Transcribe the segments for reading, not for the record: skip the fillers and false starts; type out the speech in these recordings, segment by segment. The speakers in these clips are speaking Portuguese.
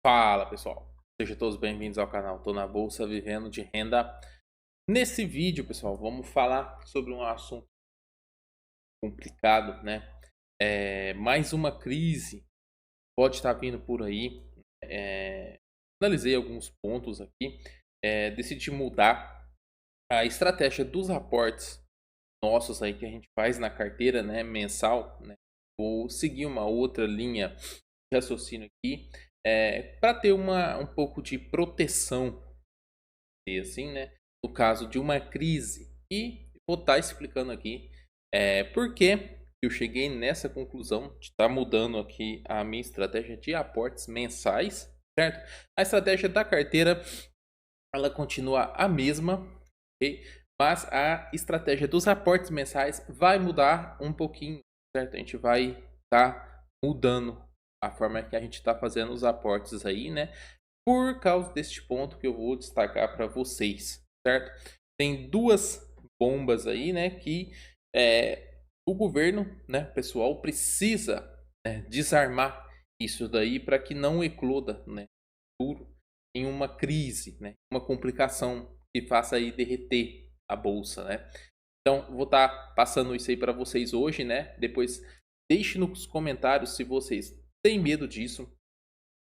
Fala pessoal, sejam todos bem-vindos ao canal Tô na Bolsa Vivendo de Renda. Nesse vídeo, pessoal, vamos falar sobre um assunto complicado, né? Mais uma crise pode estar vindo por aí. Analisei alguns pontos aqui, decidi mudar a estratégia dos aportes nossos aí que a gente faz na carteira, né, mensal, né? Vou seguir uma outra linha de raciocínio aqui, para ter um pouco de proteção, assim, né? No caso de uma crise. E vou estar explicando aqui por que eu cheguei nessa conclusão de estar mudando aqui a minha estratégia de aportes mensais, certo? A estratégia da carteira, ela continua a mesma, ok? Mas a estratégia dos aportes mensais vai mudar um pouquinho, certo? A gente vai estar mudando a forma que a gente está fazendo os aportes aí, né? Por causa deste ponto que eu vou destacar para vocês, certo? Tem duas bombas aí, né, que o governo, né, pessoal, precisa, né, desarmar isso daí para que não ecloda, né, em uma crise, né, uma complicação que faça aí derreter a bolsa, né? Então, vou estar passando isso aí para vocês hoje, né? Depois deixe nos comentários se vocês têm medo disso,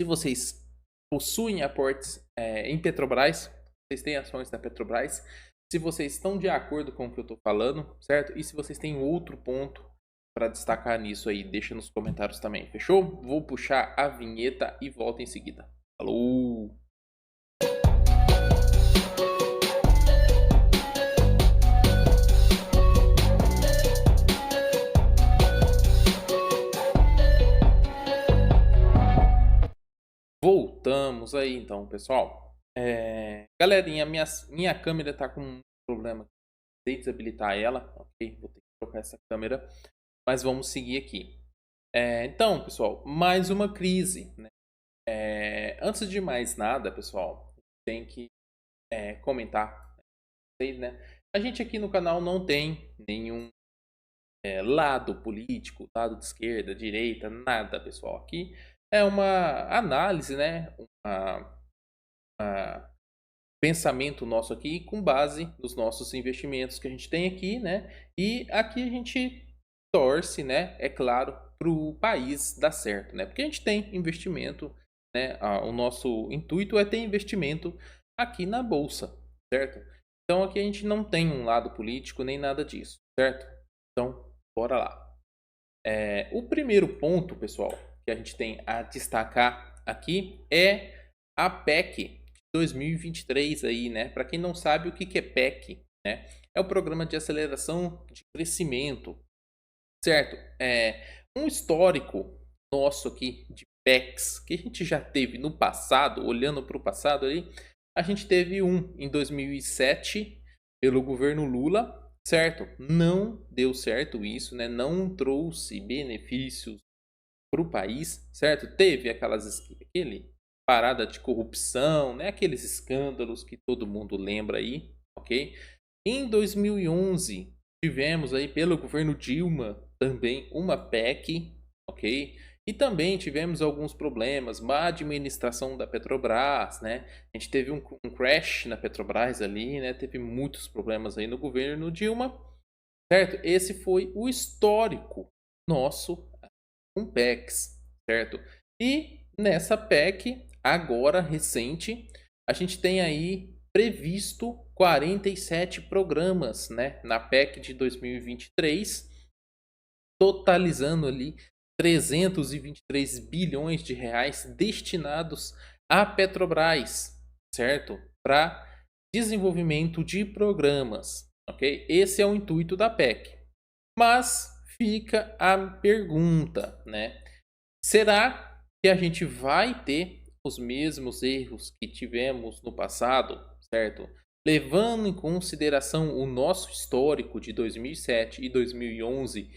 se vocês possuem aportes em Petrobras, vocês têm ações da Petrobras, se vocês estão de acordo com o que eu estou falando, certo? E se vocês têm outro ponto para destacar nisso aí, deixa nos comentários também, fechou? Vou puxar a vinheta e volto em seguida. Falou! Voltamos aí então, pessoal. Galerinha, minha câmera tá com um problema. Tentei desabilitar ela, ok? Vou ter que trocar essa câmera, mas vamos seguir aqui. Então, pessoal, mais uma crise, né? Antes de mais nada, pessoal, tem que comentar, né? A gente aqui no canal não tem nenhum lado político, lado de esquerda, direita, nada, pessoal. Aqui é uma análise, né? Uma pensamento nosso aqui com base nos nossos investimentos que a gente tem aqui, né? E aqui a gente torce, né? É claro, para o país dar certo, né? Porque a gente tem investimento, né? O nosso intuito é ter investimento aqui na bolsa, certo? Então aqui a gente não tem um lado político nem nada disso, certo? Então, bora lá. O primeiro ponto, pessoal, que a gente tem a destacar aqui é a PEC 2023 aí, né? Para quem não sabe o que é PEC, né? É o Programa de Aceleração de Crescimento, certo? Um histórico nosso aqui de PECs que a gente já teve no passado, olhando para o passado ali, a gente teve um em 2007 pelo governo Lula, certo? Não deu certo isso, né? Não trouxe benefícios para o país, certo? Teve aquele parada de corrupção, né? Aqueles escândalos que todo mundo lembra aí, ok? Em 2011 tivemos aí pelo governo Dilma também uma PEC, ok? E também tivemos alguns problemas, má administração da Petrobras, né? A gente teve um crash na Petrobras ali, né? Teve muitos problemas aí no governo Dilma, certo? Esse foi o histórico nosso com PECs, certo? E nessa PEC, agora recente, a gente tem aí previsto 47 programas, né? Na PEC de 2023, totalizando ali 323 bilhões de reais destinados à Petrobras, certo? Para desenvolvimento de programas, ok? Esse é o intuito da PEC. Mas fica a pergunta, né? Será que a gente vai ter os mesmos erros que tivemos no passado, certo? Levando em consideração o nosso histórico de 2007 e 2011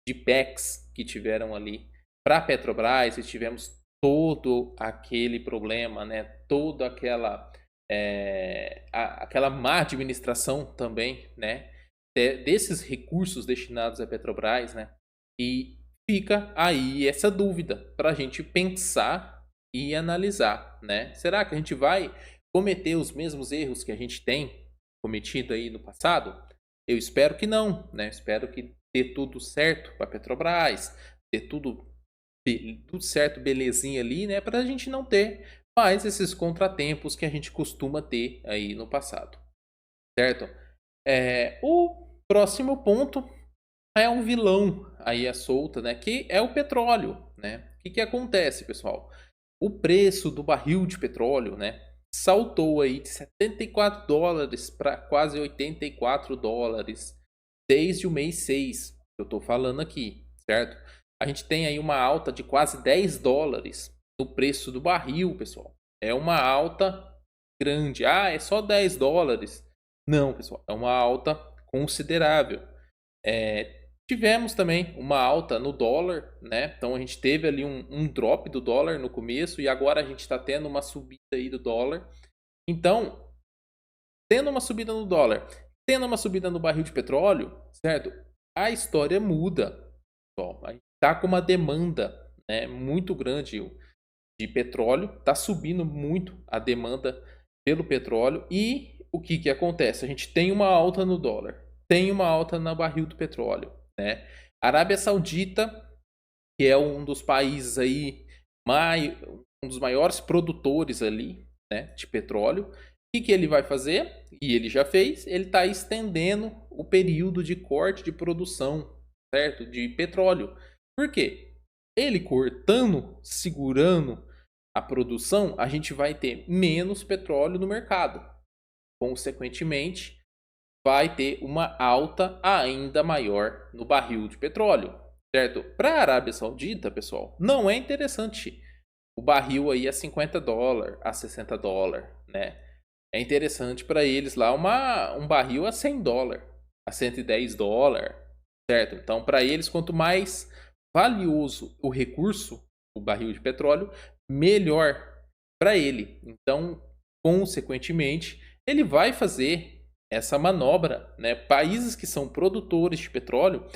de PECs que tiveram ali para a Petrobras, e tivemos todo aquele problema, né? Toda aquela má administração também, né? Desses recursos destinados à Petrobras, né? E fica aí essa dúvida para a gente pensar e analisar, né? Será que a gente vai cometer os mesmos erros que a gente tem cometido aí no passado? Eu espero que não, né? Espero que dê tudo certo para a Petrobras, dê tudo certo, belezinha ali, né? Para a gente não ter mais esses contratempos que a gente costuma ter aí no passado, certo? O próximo ponto é um vilão aí à solta, né? Que é o petróleo, né? O que acontece, pessoal? O preço do barril de petróleo, né? Saltou aí de $74 para quase $84 desde o mês 6, que eu estou falando aqui, certo? A gente tem aí uma alta de quase $10 no preço do barril, pessoal. É uma alta grande. Ah, é só $10. Não, pessoal, é uma alta considerável. Tivemos também uma alta no dólar, né? Então a gente teve ali um drop do dólar no começo e agora a gente está tendo uma subida aí do dólar. Então, tendo uma subida no dólar, tendo uma subida no barril de petróleo, certo? A história muda. A gente está com uma demanda, né, muito grande de petróleo, está subindo muito a demanda pelo petróleo e o que acontece? A gente tem uma alta no dólar, tem uma alta no barril do petróleo, né? Arábia Saudita, que é um dos países aí, um dos maiores produtores ali, né, de petróleo. O que ele vai fazer? E ele já fez, ele está estendendo o período de corte de produção, certo? De petróleo. Por quê? Ele cortando, segurando a produção, a gente vai ter menos petróleo no mercado. Consequentemente, vai ter uma alta ainda maior no barril de petróleo, certo? Para a Arábia Saudita, pessoal, não é interessante o barril aí a $50, a $60, né? É interessante para eles lá um barril a $100, a $110, certo? Então, para eles, quanto mais valioso o recurso, o barril de petróleo, melhor para ele. Então, consequentemente, ele vai fazer essa manobra, né? Países que são produtores de petróleo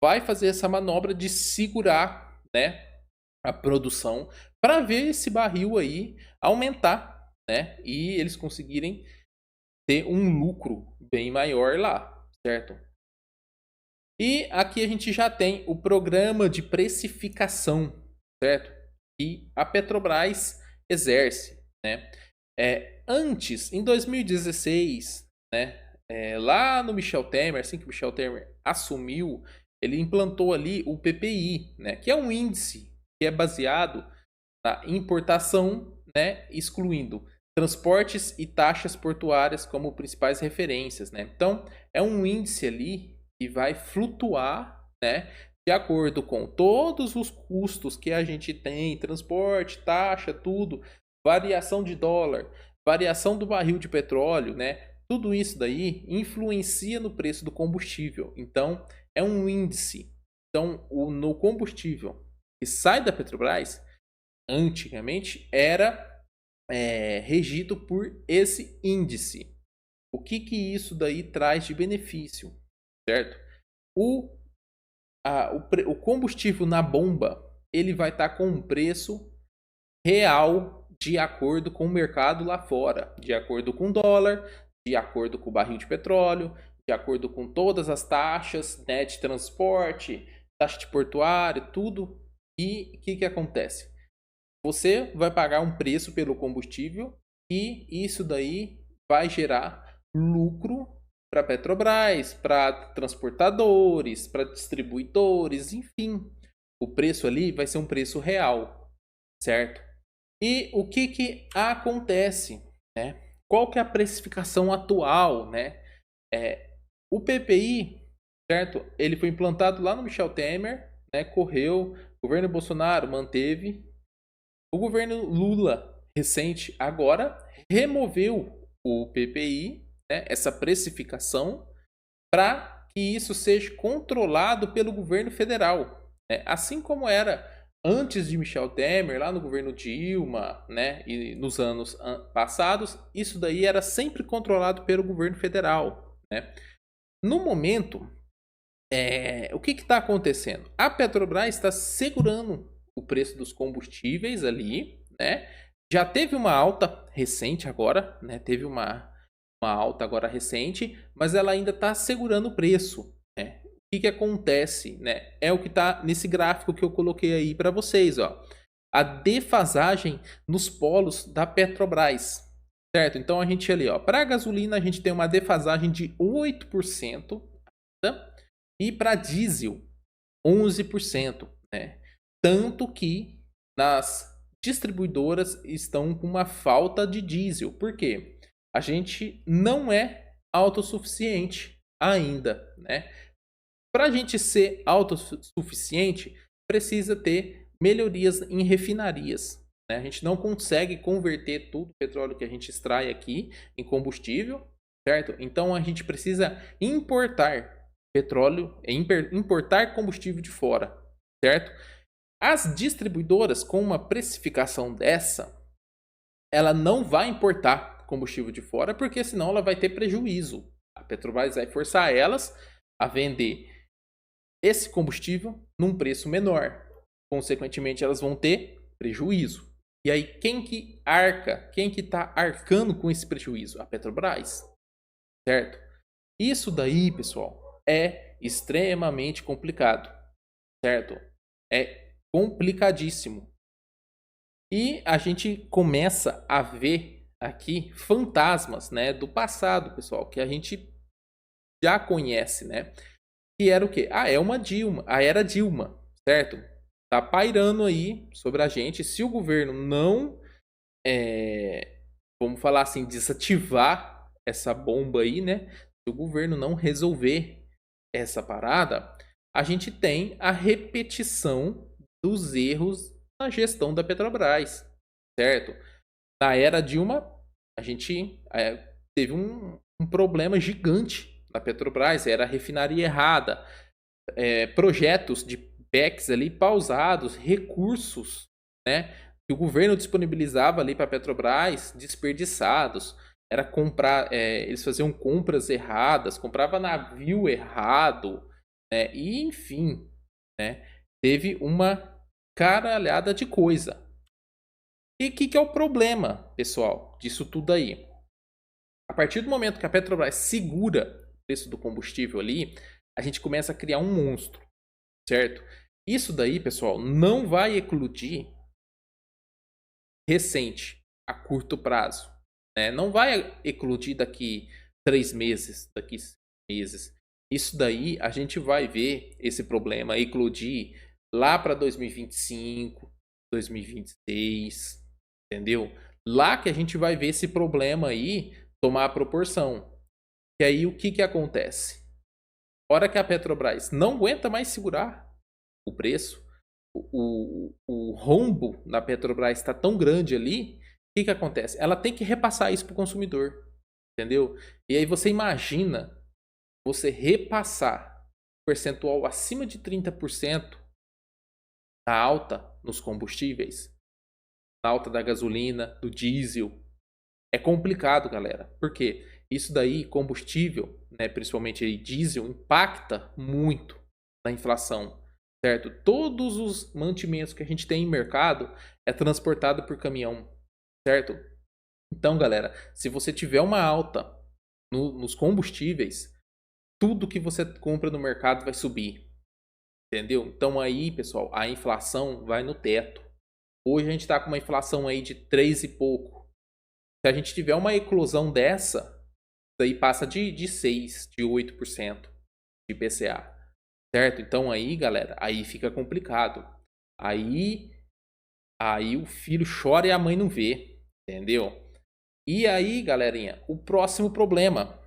vai fazer essa manobra de segurar, né, a produção para ver esse barril aí aumentar, né? E eles conseguirem ter um lucro bem maior lá, certo? E aqui a gente já tem o programa de precificação, certo? Que a Petrobras exerce, né? Antes, em 2016, né? Lá no Michel Temer, assim que o Michel Temer assumiu, ele implantou ali o PPI, né? Que é um índice que é baseado na importação, né? Excluindo transportes e taxas portuárias como principais referências, né? Então, é um índice ali que vai flutuar, né, de acordo com todos os custos que a gente tem, transporte, taxa, tudo, variação de dólar, variação do barril de petróleo, né? Tudo isso daí influencia no preço do combustível. Então, é um índice. Então, no combustível que sai da Petrobras, antigamente, era regido por esse índice. O que isso daí traz de benefício, certo? O combustível na bomba, ele vai estar com um preço real de acordo com o mercado lá fora, de acordo com o dólar, de acordo com o barril de petróleo, de acordo com todas as taxas, né, de transporte, taxa de portuário, tudo. E o que acontece? Você vai pagar um preço pelo combustível e isso daí vai gerar lucro para a Petrobras, para transportadores, para distribuidores, enfim. O preço ali vai ser um preço real, certo? E o que acontece, né? Qual que é a precificação atual, né? O PPI, certo? Ele foi implantado lá no Michel Temer, né? Correu, o governo Bolsonaro manteve. O governo Lula, recente, agora removeu o PPI, né, essa precificação, para que isso seja controlado pelo governo federal. Né? Assim como era antes de Michel Temer, lá no governo Dilma, né, e nos anos passados, isso daí era sempre controlado pelo governo federal. Né? No momento, o que está acontecendo? A Petrobras está segurando o preço dos combustíveis ali, né? Já teve uma alta recente agora, né? Teve uma alta agora recente, mas ela ainda está segurando o preço, né? O que acontece, né? É o que está nesse gráfico que eu coloquei aí para vocês, ó. A defasagem nos polos da Petrobras, certo? Então a gente ali, ó, para a gasolina a gente tem uma defasagem de 8%, tá? E para diesel 11%, né? Tanto que nas distribuidoras estão com uma falta de diesel. Por quê? A gente não é autossuficiente ainda, né? Para a gente ser autossuficiente, precisa ter melhorias em refinarias, né? A gente não consegue converter todo o petróleo que a gente extrai aqui em combustível, certo? Então a gente precisa importar petróleo, importar combustível de fora, certo? As distribuidoras, com uma precificação dessa, ela não vai importar combustível de fora, porque senão ela vai ter prejuízo. A Petrobras vai forçar elas a vender esse combustível num preço menor. Consequentemente, elas vão ter prejuízo. E aí, quem que arca? Quem que está arcando com esse prejuízo? A Petrobras, certo? Isso daí, pessoal, é extremamente complicado, certo? É complicadíssimo. E a gente começa a ver aqui fantasmas, né, do passado, pessoal, que a gente já conhece, né? Que era o quê? Ah, é uma Dilma, a era Dilma, certo? Tá pairando aí sobre a gente. Se o governo não, vamos falar assim, desativar essa bomba aí, né? Se o governo não resolver essa parada, a gente tem a repetição dos erros na gestão da Petrobras, certo? Na era Dilma, a gente teve um problema gigante na Petrobras, era a refinaria errada, projetos de PECs ali pausados, recursos, né, que o governo disponibilizava ali para a Petrobras desperdiçados. Era comprar, eles faziam compras erradas, comprava navio errado, né, e enfim, né, teve uma caralhada de coisa. E o que é o problema, pessoal, disso tudo aí? A partir do momento que a Petrobras segura o preço do combustível ali, a gente começa a criar um monstro, certo? Isso daí, pessoal, não vai eclodir recente, a curto prazo, né? Não vai eclodir daqui 3 meses, daqui 6 meses. Isso daí a gente vai ver esse problema eclodir lá para 2025, 2026, entendeu? Lá que a gente vai ver esse problema aí tomar a proporção. E aí o que acontece? Hora que a Petrobras não aguenta mais segurar o preço, o rombo na Petrobras está tão grande ali, o que acontece? Ela tem que repassar isso para o consumidor, entendeu? E aí você imagina você repassar percentual acima de 30% na alta nos combustíveis, na alta da gasolina, do diesel. É complicado, galera. Por quê? Isso daí, combustível, né, principalmente aí, diesel, impacta muito na inflação, certo? Todos os mantimentos que a gente tem em mercado é transportado por caminhão, certo? Então, galera, se você tiver uma alta nos combustíveis, tudo que você compra no mercado vai subir, entendeu? Então aí, pessoal, a inflação vai no teto. Hoje a gente está com uma inflação aí de 3 e pouco. Se a gente tiver uma eclosão dessa, daí passa de 6, de 8% de IPCA, certo? Então aí, galera, aí fica complicado. Aí o filho chora e a mãe não vê, entendeu? E aí, galerinha, o próximo problema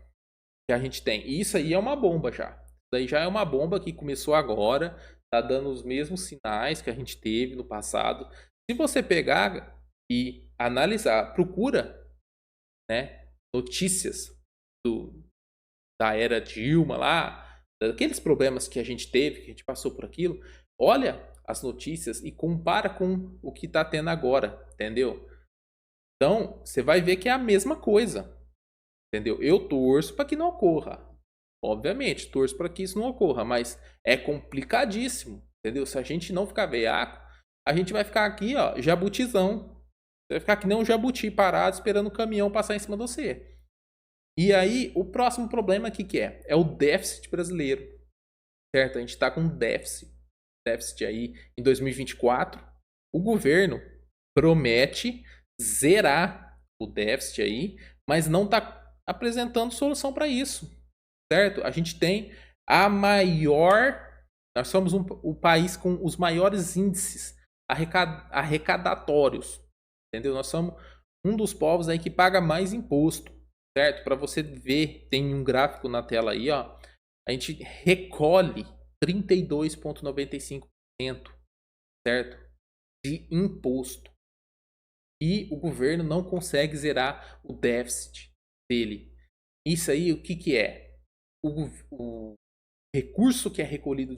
que a gente tem, e isso aí é uma bomba já. Isso daí já é uma bomba que começou agora, tá dando os mesmos sinais que a gente teve no passado. Se você pegar e analisar, procura, né, notícias da era Dilma lá, daqueles problemas que a gente teve, que a gente passou por aquilo, olha as notícias e compara com o que está tendo agora, entendeu? Então, você vai ver que é a mesma coisa, entendeu? Eu torço para que não ocorra. Obviamente, torço para que isso não ocorra, mas é complicadíssimo, entendeu? Se a gente não ficar veaco, a gente vai ficar aqui, ó, jabutizão, Você vai ficar que nem um jabuti parado esperando o caminhão passar em cima de você. E aí, o próximo problema aqui que é? É o déficit brasileiro, certo? A gente está com um déficit aí em 2024. O governo promete zerar o déficit aí, mas não está apresentando solução para isso, certo? A gente tem a maior... Nós somos o país com os maiores índices arrecadatórios, entendeu? Nós somos um dos povos aí que paga mais imposto, certo? Para você ver, tem um gráfico na tela aí, ó. A gente recolhe 32,95%, certo? De imposto. E o governo não consegue zerar o déficit dele. Isso aí, o que que é? O recurso que é recolhido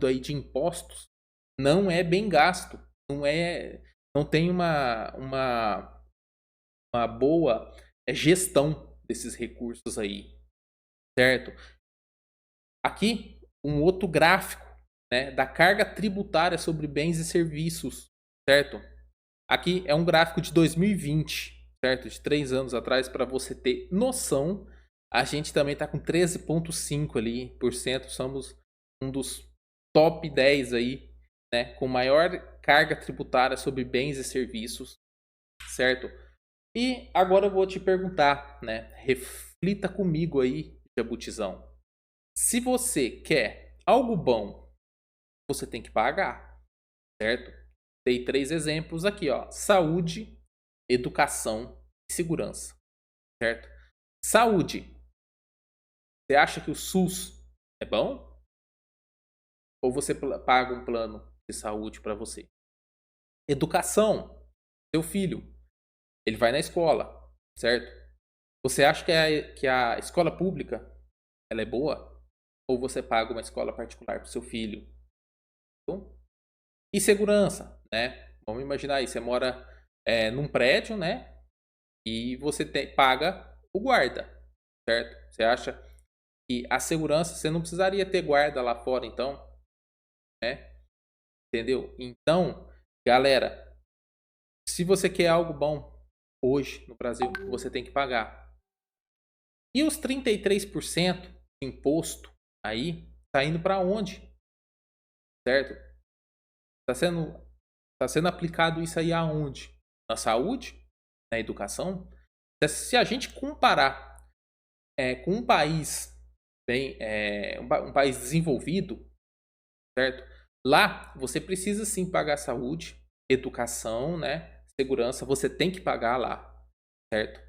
aí de impostos não é bem gasto, não tem uma boa gestão desses recursos aí, certo? Aqui um outro gráfico, né, da carga tributária sobre bens e serviços, certo? Aqui é um gráfico de 2020, certo? De 3 anos atrás, para você ter noção. A gente também está com 13,5% ali por cento. Somos um dos top 10 aí, né? Com maior carga tributária sobre bens e serviços, certo? E agora eu vou te perguntar, né? Reflita comigo aí, Jabutizão. Se você quer algo bom, você tem que pagar, certo? Dei 3 exemplos aqui, ó. Saúde, educação e segurança, certo? Saúde. Você acha que o SUS é bom? Ou você paga um plano de saúde para você? Educação. Seu filho, ele vai na escola, certo? Você acha que a escola pública ela é boa? Ou você paga uma escola particular para o seu filho? Bom? E segurança, né? Vamos imaginar aí, você mora num prédio, né? E você paga o guarda, certo? Você acha que a segurança, você não precisaria ter guarda lá fora, então, né? Entendeu? Então, galera, se você quer algo bom hoje no Brasil, você tem que pagar. E os 33% de imposto aí, tá indo para onde? Certo? Tá sendo aplicado isso aí aonde? Na saúde? Na educação? Se a gente comparar com um país um país desenvolvido, certo? Lá você precisa sim pagar saúde, educação, né? Segurança, você tem que pagar lá, certo?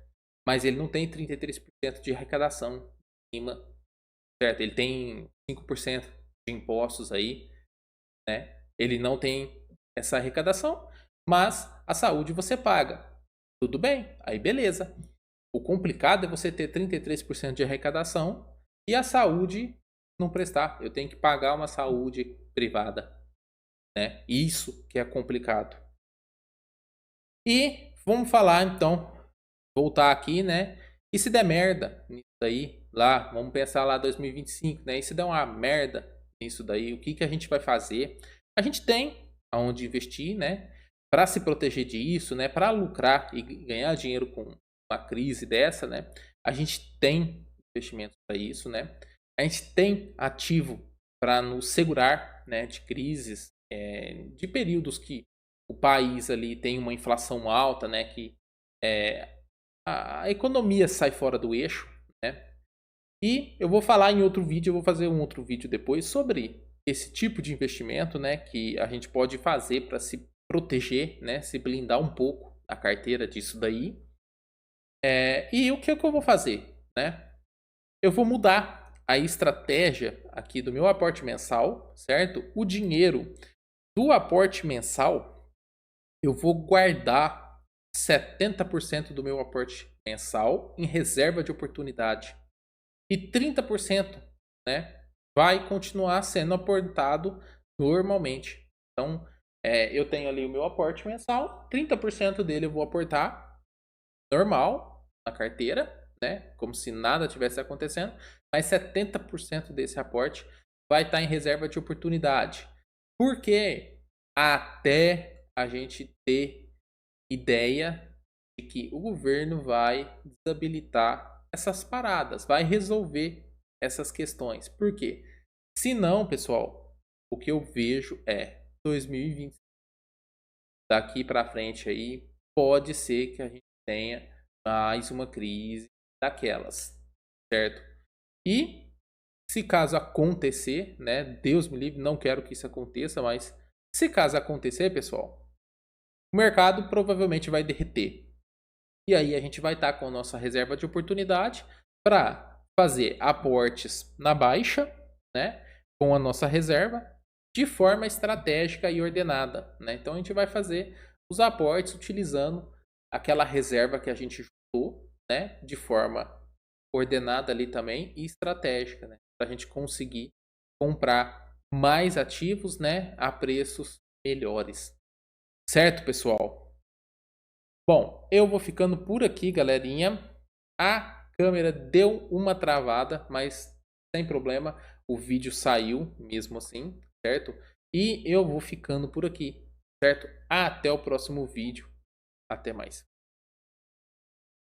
Mas ele não tem 33% de arrecadação em cima, certo? Ele tem 5% de impostos aí, né? Ele não tem essa arrecadação, mas a saúde você paga. Tudo bem, aí beleza. O complicado é você ter 33% de arrecadação e a saúde não prestar. Eu tenho que pagar uma saúde privada, né? Isso que é complicado. E vamos falar então, voltar aqui, né? E se der merda nisso daí, lá, vamos pensar lá 2025, né? E se der uma merda nisso daí, o que que a gente vai fazer? A gente tem aonde investir, né? Para se proteger disso, né? Para lucrar e ganhar dinheiro com uma crise dessa, né? A gente tem investimentos para isso, né? A gente tem ativo para nos segurar, né? De crises, de períodos que o país ali tem uma inflação alta, né? Que a economia sai fora do eixo, né? E eu vou falar em outro vídeo, eu vou fazer um outro vídeo depois sobre esse tipo de investimento, né? Que a gente pode fazer para se proteger, né? Se blindar um pouco a carteira disso daí. E o que é que eu vou fazer, né? Eu vou mudar a estratégia aqui do meu aporte mensal, certo? O dinheiro do aporte mensal, eu vou guardar 70% do meu aporte mensal em reserva de oportunidade. E 30%, né, vai continuar sendo aportado normalmente. Então, eu tenho ali o meu aporte mensal, 30% dele eu vou aportar normal na carteira, né, como se nada tivesse acontecendo, mas 70% desse aporte vai estar em reserva de oportunidade. Por quê? Até a gente ter ideia de que o governo vai desabilitar essas paradas, vai resolver essas questões. Por quê? Se não, pessoal, o que eu vejo é 2020 daqui para frente aí pode ser que a gente tenha mais uma crise daquelas, certo? E se caso acontecer, né, Deus me livre, não quero que isso aconteça, mas se caso acontecer, pessoal, o mercado provavelmente vai derreter. E aí a gente vai estar com a nossa reserva de oportunidade para fazer aportes na baixa, né, com a nossa reserva de forma estratégica e ordenada, né? Então a gente vai fazer os aportes utilizando aquela reserva que a gente juntou, né, de forma ordenada ali também e estratégica, né, para a gente conseguir comprar mais ativos, né, a preços melhores. Certo, pessoal? Bom, eu vou ficando por aqui, galerinha. A câmera deu uma travada, mas sem problema, o vídeo saiu mesmo assim, certo? E eu vou ficando por aqui, certo? Até o próximo vídeo. Até mais.